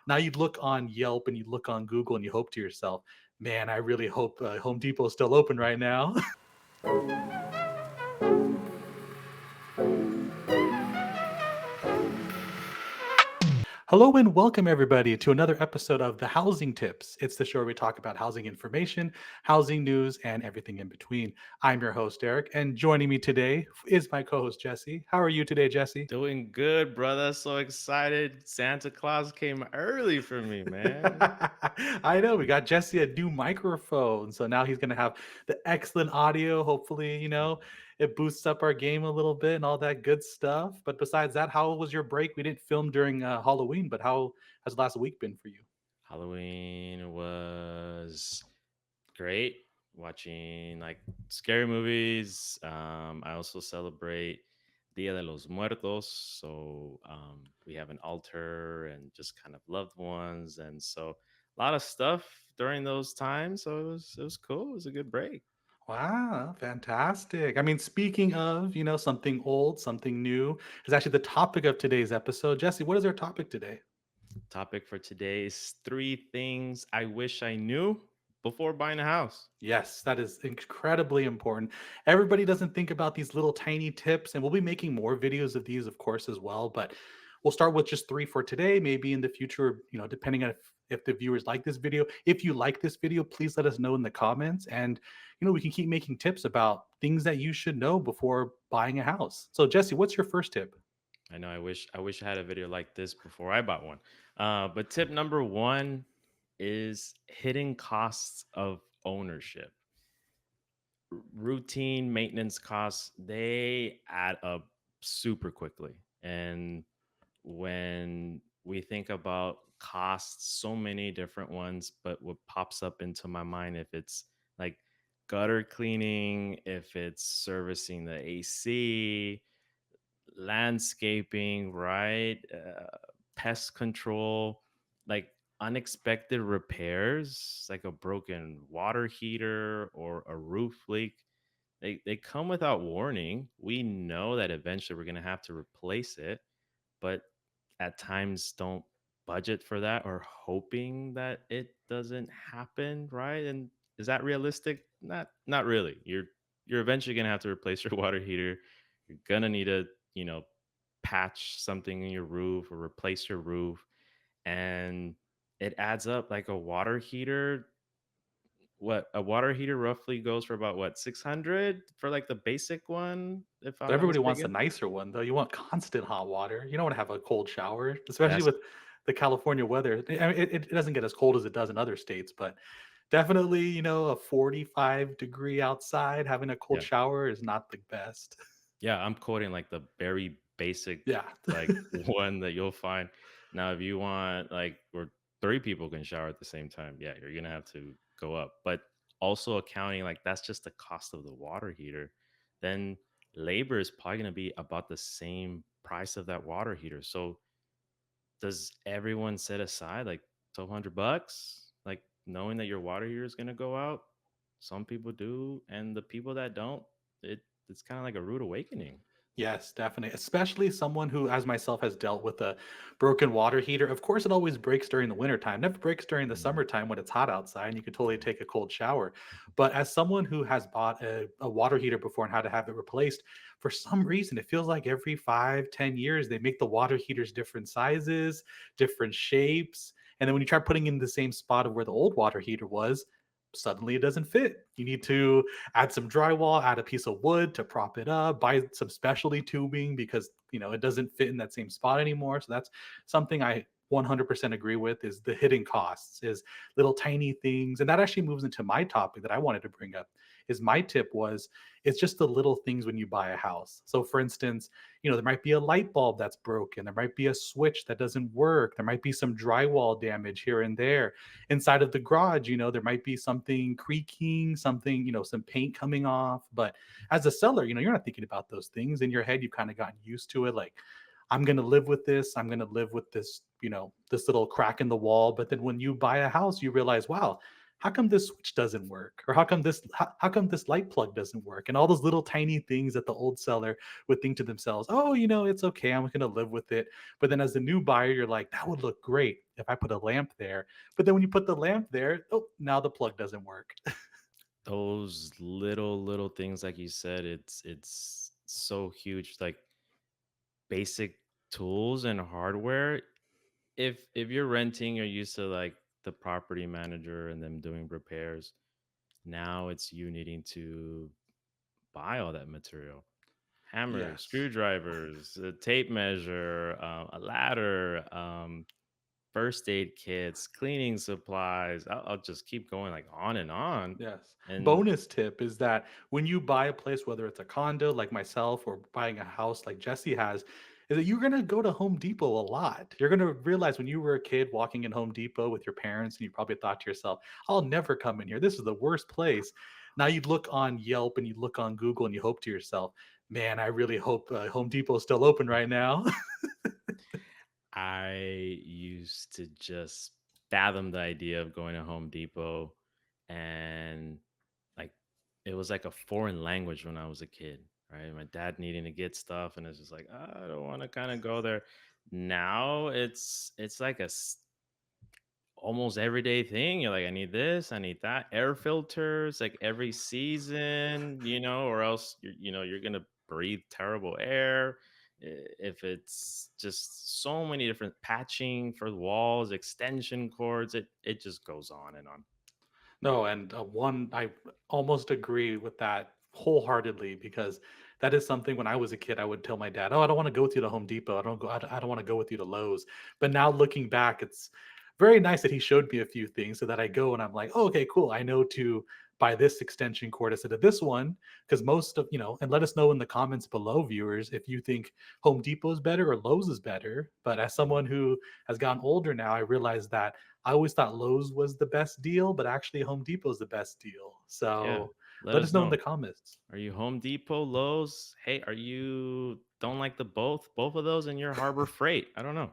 Now you'd look on Yelp and you look on Google and you hope to yourself, man, I really hope Home Depot is still open right now. Hello and welcome everybody to another episode of the Housing Tips. It's the show where we talk about housing information, housing news, and everything in between. I'm your host, Eric, and joining me today is my co-host, Jesse. How are you today, Jesse? Doing good, brother. So excited. Santa Claus came early for me, man. I know we got Jesse a new microphone, so now he's gonna have the excellent audio. Hopefully, it boosts up our game a little bit and all that good stuff. But besides that, how was your break? We didn't film during Halloween, but how has last week been for you? Halloween was great. Watching like scary movies. I also celebrate Dia de los Muertos. So we have an altar and just kind of loved ones. And so a lot of stuff during those times. So it was cool. It was a good break. Wow, fantastic. I mean, speaking of, something old, something new, is actually the topic of today's episode. Jesse, what is our topic today? Topic for today is 3 things I wish I knew before buying a house. Yes, that is incredibly important. Everybody doesn't think about these little tiny tips, and we'll be making more videos of these, of course, as well. But we'll start with just three for today. Maybe in the future, depending on if the viewers like this video. If you like this video, please let us know in the comments, and we can keep making tips about things that you should know before buying a house. So, Jesse, what's your first tip? I know I wish I had a video like this before I bought one. But tip number one is hidden costs of ownership. Routine maintenance costs, they add up super quickly. And when we think about costs, so many different ones, but what pops up into my mind, if it's like gutter cleaning, if it's servicing the AC, landscaping, right? Pest control, like unexpected repairs, like a broken water heater or a roof leak. They come without warning. We know that eventually we're going to have to replace it, but at times don't budget for that or hoping that it doesn't happen, right? And is that realistic? Not really. You're eventually going to have to replace your water heater. You're going to need to, you know, patch something in your roof or replace your roof, and it adds up. Like a water heater, what a water heater roughly goes for about what, 600 for like the basic one, if But I'm not everybody wants a mistaken. nicer one, though. You want constant hot water. You don't want to have a cold shower, especially That's with the California weather. I mean, it doesn't get as cold as it does in other states, but definitely, a 45-degree outside, having a cold yeah. shower is not the best. Yeah, I'm quoting like the very basic, Yeah. like one that you'll find. Now, if you want like where 3 people can shower at the same time, yeah, you're gonna have to go up. But also accounting like that's just the cost of the water heater. Then labor is probably gonna be about the same price of that water heater. So does everyone set aside like $1,200? Like knowing that your water heater is gonna go out? Some people do, and the people that don't, it's kind of like a rude awakening. Yes, definitely. Especially someone who, as myself, has dealt with a broken water heater. Of course, it always breaks during the wintertime. Never breaks during the Mhm. summertime when it's hot outside and you can totally Yeah. take a cold shower. But as someone who has bought a water heater before and had to have it replaced, for some reason, it feels like every 5, 10 years, they make the water heaters different sizes, different shapes. And then when you try putting in the same spot of where the old water heater was, suddenly it doesn't fit. You need to add some drywall, add a piece of wood to prop it up, buy some specialty tubing because it doesn't fit in that same spot anymore. So that's something I 100% agree with is the hidden costs, is little tiny things. And that actually moves into my topic that I wanted to bring up. Is my tip was it's just the little things when you buy a house. So for instance, there might be a light bulb that's broken, there might be a switch that doesn't work, there might be some drywall damage here and there inside of the garage. There might be something creaking, something, some paint coming off. But as a seller, you're not thinking about those things. In your head, you've kind of gotten used to it. Like, I'm going to live with this. I'm going to live with this, this little crack in the wall. But then when you buy a house, you realize, wow, how come this switch doesn't work? Or how come this light plug doesn't work? And all those little tiny things that the old seller would think to themselves, oh, it's okay, I'm gonna live with it. But then as a new buyer, you're like, that would look great if I put a lamp there. But then when you put the lamp there, oh, now the plug doesn't work. Those little things, like you said, it's so huge. Like basic tools and hardware. If you're renting, you're used to like the property manager and them doing repairs. Now it's you needing to buy all that material: hammers, Yes. screwdrivers, a tape measure, a ladder, first aid kits, cleaning supplies. I'll just keep going like on and on. Yes. And Bonus tip is that when you buy a place, whether it's a condo like myself or buying a house like Jesse has, is that you're going to go to Home Depot a lot. You're going to realize when you were a kid walking in Home Depot with your parents, and you probably thought to yourself, I'll never come in here. This is the worst place. Now you look on Yelp and you look on Google and you hope to yourself, man, I really hope Home Depot is still open right now. I used to just fathom the idea of going to Home Depot, and like it was like a foreign language when I was a kid, right? My dad needing to get stuff, and it's just like, "Ah, I don't want to kind of go there." Now it's like almost everyday thing. You're like, I need this, I need that. Air filters, like every season, or else you're gonna breathe terrible air. If it's just so many different patching for the walls, extension cords, it just goes on and on. No, and I almost agree with that wholeheartedly because that is something when I was a kid, I would tell my dad, "Oh, I don't want to go with you to Home Depot. I don't want to go with you to Lowe's." But now looking back, it's very nice that he showed me a few things so that I go and I'm like, "Oh, okay, cool. I know to buy this extension cord instead of this one." Because most of, and let us know in the comments below, viewers, if you think Home Depot is better or Lowe's is better. But as someone who has gotten older now, I realize that I always thought Lowe's was the best deal, but actually Home Depot is the best deal. Yeah. So Let let us us know in know. the comments. Are you Home Depot, Lowe's? Hey, are you don't like the both of those in your Harbor Freight? I don't know.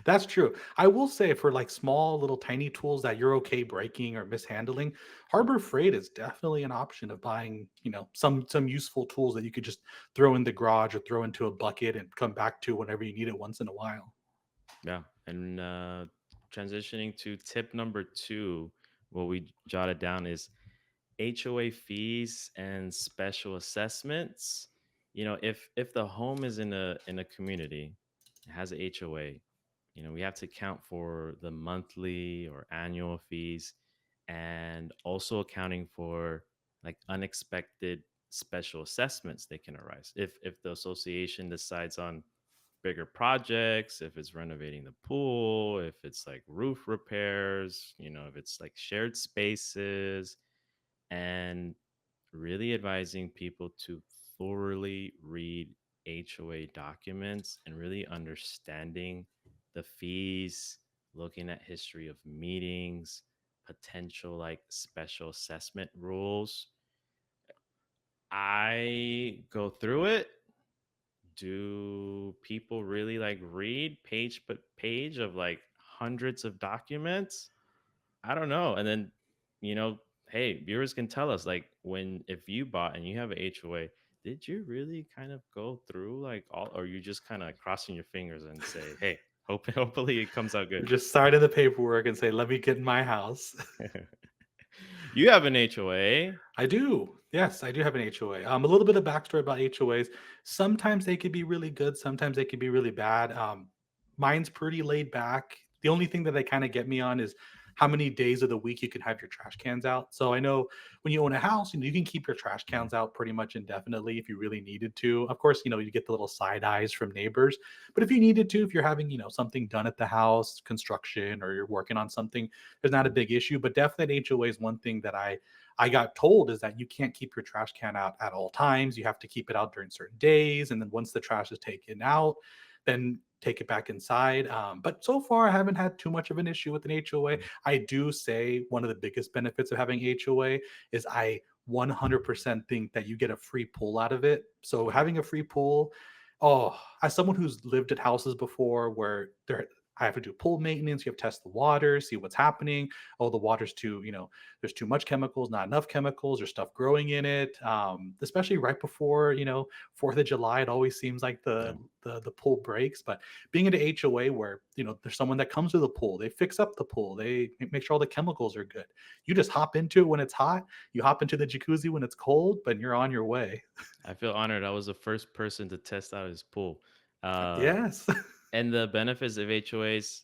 That's true. I will say for like small little tiny tools that you're okay breaking or mishandling, Harbor Freight is definitely an option of buying, some useful tools that you could just throw in the garage or throw into a bucket and come back to whenever you need it once in a while. Yeah. And transitioning to tip number two, what we jotted down is HOA fees and special assessments. If the home is in a community, it has a HOA, we have to account for the monthly or annual fees, and also accounting for like unexpected special assessments that can arise if the association decides on bigger projects, if it's renovating the pool, if it's like roof repairs, if it's like shared spaces, and really advising people to thoroughly read HOA documents and really understanding the fees, looking at history of meetings, potential like special assessment rules. I go through it. Do people really like read page but page of like hundreds of documents? I don't know. And then, you know, hey, viewers can tell us like when if you bought and you have a HOA, did you really kind of go through like all, or you just kind of crossing your fingers and say, hey, hopefully it comes out You good. just sign in the paperwork and say, "Let me get in my house." You have an HOA. I do. Yes, I do have an HOA. A little bit of backstory about HOAs. Sometimes they could be really good. Sometimes they could be really bad. Mine's pretty laid back. The only thing that they kind of get me on is how many days of the week you can have your trash cans out. So I know when you own a house, you can keep your trash cans out pretty much indefinitely if you really needed to. Of course, you get the little side eyes from neighbors, but if you needed to, if you're having, something done at the house, construction, or you're working on something, there's not a big issue. But definitely HOA is one thing that I got told is that you can't keep your trash can out at all times. You have to keep it out during certain days. And then once the trash is taken out, then take it back inside. But so far, I haven't had too much of an issue with an HOA. I do say one of the biggest benefits of having HOA is I 100% think that you get a free pool out of it. So having a free pool, oh, as someone who's lived at houses before where I have to do pool maintenance. You have to test the water, see what's happening. Oh, the water's too, there's too much chemicals, not enough chemicals, there's stuff growing in it. Especially right before, 4th of July, it always seems like Yeah. the pool breaks. But being at a HOA where, there's someone that comes to the pool, they fix up the pool, they make sure all the chemicals are good. You just hop into it when it's hot, you hop into the jacuzzi when it's cold, but you're on your way. I feel honored. I was the first person to test out his pool. Uh, Yes. and the benefits of HOAs,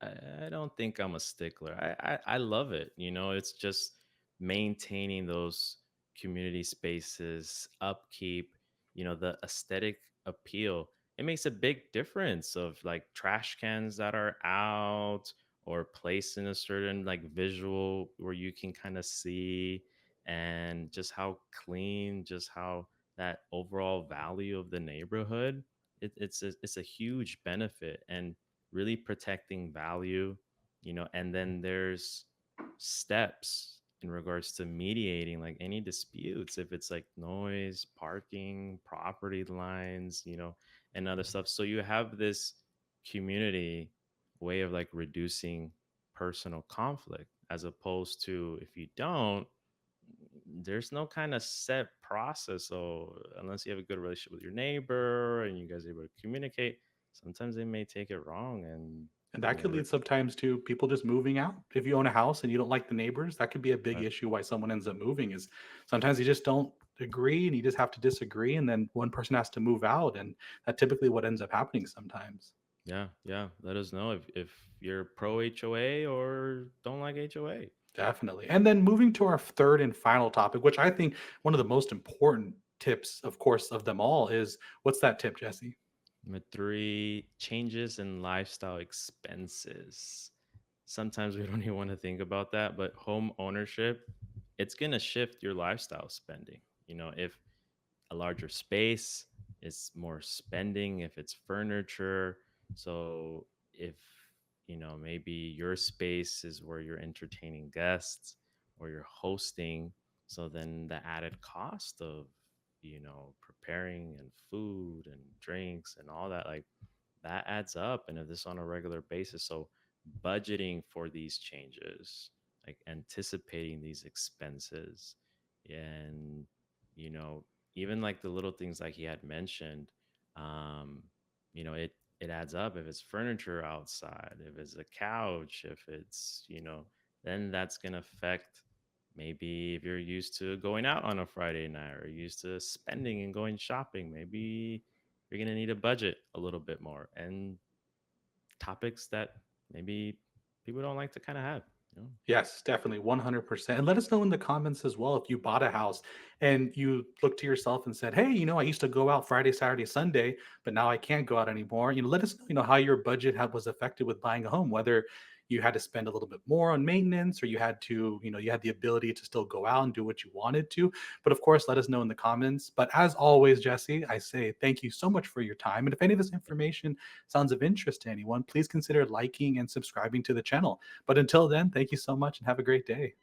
I don't think I'm a stickler. I love it. It's just maintaining those community spaces, upkeep, the aesthetic appeal. It makes a big difference of like trash cans that are out or placed in a certain like visual where you can kind of see, and just how clean, just how that overall value of the neighborhood. It's a huge benefit, and really protecting value, and then there's steps in regards to mediating like any disputes, if it's like noise, parking, property lines, and other stuff. So you have this community way of like reducing personal conflict, as opposed to if you don't, there's no kind of set process. So unless you have a good relationship with your neighbor and you guys are able to communicate, sometimes they may take it wrong. And And that could we're lead sometimes to people just moving out. If you own a house and you don't like the neighbors, that could be a big right. issue why someone ends up moving is sometimes you just don't agree and you just have to disagree and then one person has to move out and that typically what ends up happening sometimes. Yeah, yeah. Let us know if you're pro HOA or don't like HOA. Definitely. And then moving to our third and final topic, which I think one of the most important tips, of course, of them all is what's that tip, Jesse? Number three, changes in lifestyle expenses. Sometimes we don't even want to think about that, but home ownership, it's gonna shift your lifestyle spending. If a larger space, it's more spending. If it's furniture, so if maybe your space is where you're entertaining guests or you're hosting, so then the added cost of preparing and food and drinks and all that, like, that adds up, and if this on a regular basis. So budgeting for these changes, like anticipating these expenses, and you know even like the little things like he had mentioned, um it adds up. If it's furniture outside, if it's a couch, if it's then that's going to affect, maybe if you're used to going out on a Friday night or used to spending and going shopping, maybe you're going to need a budget a little bit more, and topics that maybe people don't like to kind of have. Yes, definitely 100%. And let us know in the comments as well if you bought a house and you looked to yourself and said, "Hey, I used to go out Friday, Saturday, Sunday, but now I can't go out anymore." Let us know, how your budget was affected with buying a home, whether you had to spend a little bit more on maintenance or you had to, you had the ability to still go out and do what you wanted to. But of course, let us know in the comments. But as always, Jesse, I say thank you so much for your time. And if any of this information sounds of interest to anyone, please consider liking and subscribing to the channel. But until then, thank you so much and have a great day.